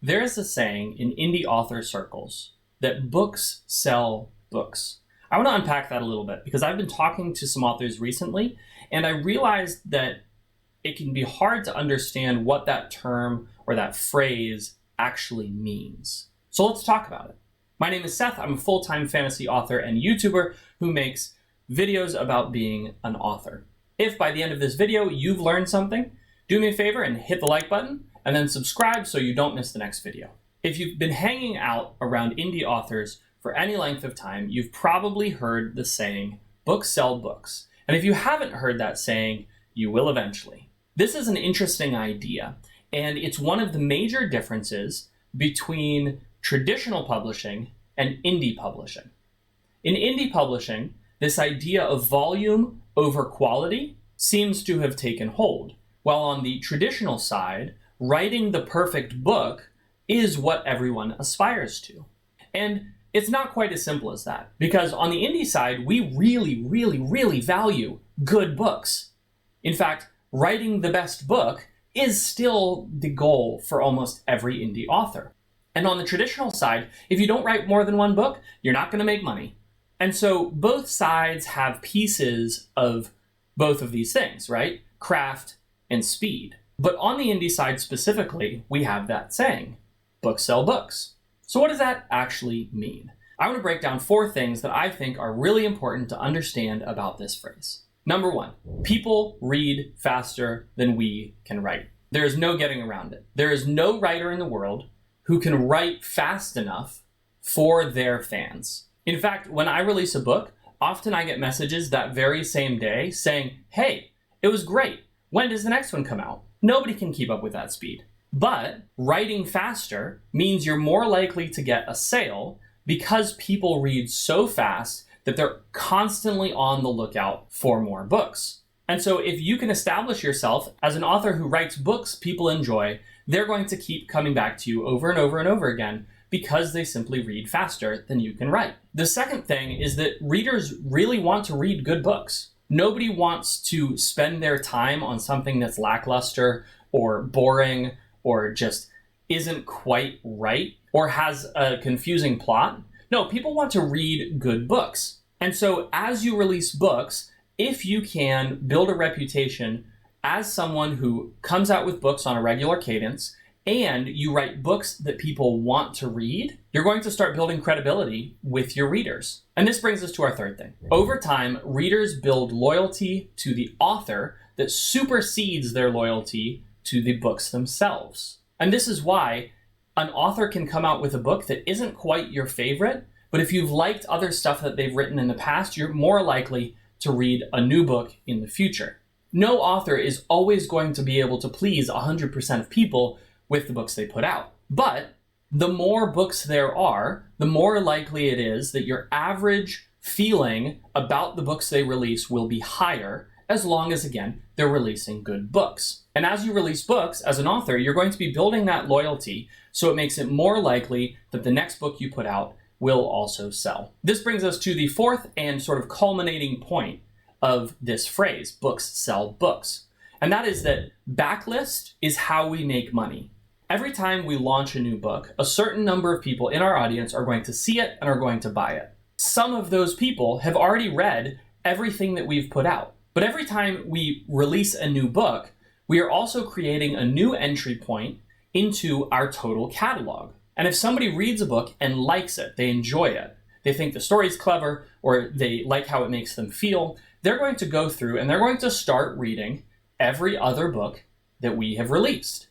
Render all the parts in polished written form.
There's a saying in indie author circles that books sell books. I want to unpack that a little bit because I've been talking to some authors recently, and I realized that it can be hard to understand what that term or that phrase actually means. So let's talk about it. My name is Seth. I'm a full-time fantasy author and YouTuber who makes videos about being an author. If by the end of this video you've learned something, do me a favor and hit the like button and then subscribe so you don't miss the next video. If you've been hanging out around indie authors for any length of time, you've probably heard the saying, books sell books. And if you haven't heard that saying, you will eventually. This is an interesting idea, and it's one of the major differences between traditional publishing and indie publishing. In indie publishing, this idea of volume over quality seems to have taken hold, while on the traditional side, writing the perfect book is what everyone aspires to. And it's not quite as simple as that, because on the indie side, we really value good books. In fact, writing the best book is still the goal for almost every indie author. And on the traditional side, if you don't write more than one book, you're not going to make money. And so both sides have pieces of both of these things, right? Craft and speed. But on the indie side specifically, we have that saying, books sell books. So what does that actually mean? I want to break down 4 things that I think are really important to understand about this phrase. Number 1, people read faster than we can write. There is no getting around it. There is no writer in the world who can write fast enough for their fans. In fact, when I release a book, often I get messages that very same day saying, hey, it was great. When does the next one come out? Nobody can keep up with that speed. But writing faster means you're more likely to get a sale because people read so fast that they're constantly on the lookout for more books. And so if you can establish yourself as an author who writes books people enjoy, they're going to keep coming back to you over and over and over again because they simply read faster than you can write. The second thing is that readers really want to read good books. Nobody wants to spend their time on something that's lackluster or boring or just isn't quite right or has a confusing plot. No, people want to read good books. And so as you release books, if you can build a reputation as someone who comes out with books on a regular cadence and you write books that people want to read, you're going to start building credibility with your readers. And this brings us to our third thing. Over time, readers build loyalty to the author that supersedes their loyalty to the books themselves. And this is why an author can come out with a book that isn't quite your favorite, but if you've liked other stuff that they've written in the past, you're more likely to read a new book in the future. No author is always going to be able to please 100% of people with the books they put out. But the more books there are, the more likely it is that your average feeling about the books they release will be higher, as long as, again, they're releasing good books. And as you release books, as an author, you're going to be building that loyalty, so it makes it more likely that the next book you put out will also sell. This brings us to the 4th and sort of culminating point of this phrase, books sell books. And that is that backlist is how we make money. Every time we launch a new book, a certain number of people in our audience are going to see it and are going to buy it. Some of those people have already read everything that we've put out. But every time we release a new book, we are also creating a new entry point into our total catalog. And if somebody reads a book and likes it, they enjoy it, they think the story's clever, or they like how it makes them feel, they're going to go through and they're going to start reading every other book that we have released.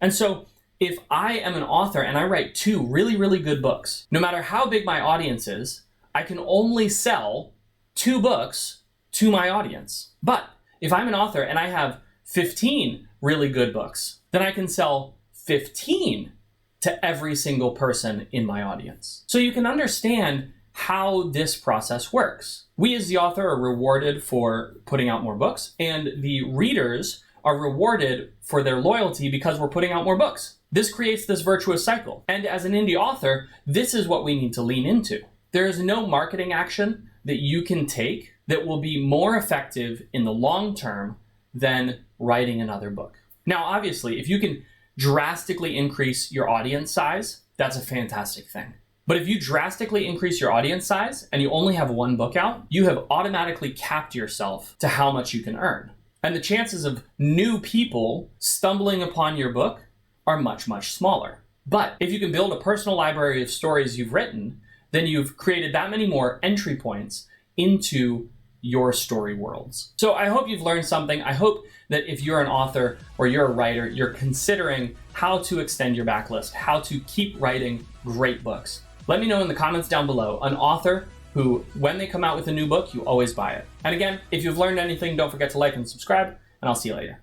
And so if I am an author and I write 2 really good books, no matter how big my audience is, I can only sell 2 books to my audience. But if I'm an author and I have 15 really good books, then I can sell 15 to every single person in my audience. So you can understand how this process works. We as the author are rewarded for putting out more books, and the readers are rewarded for their loyalty because we're putting out more books. This creates this virtuous cycle. And as an indie author, this is what we need to lean into. There is no marketing action that you can take that will be more effective in the long term than writing another book. Now, obviously, if you can drastically increase your audience size, that's a fantastic thing. But if you drastically increase your audience size and you only have one book out, you have automatically capped yourself to how much you can earn. And the chances of new people stumbling upon your book are much, much smaller. But if you can build a personal library of stories you've written, then you've created that many more entry points into your story worlds. So I hope you've learned something. I hope that if you're an author or you're a writer, you're considering how to extend your backlist, how to keep writing great books. Let me know in the comments down below an author who, when they come out with a new book, you always buy it. And again, if you've learned anything, don't forget to like and subscribe, and I'll see you later.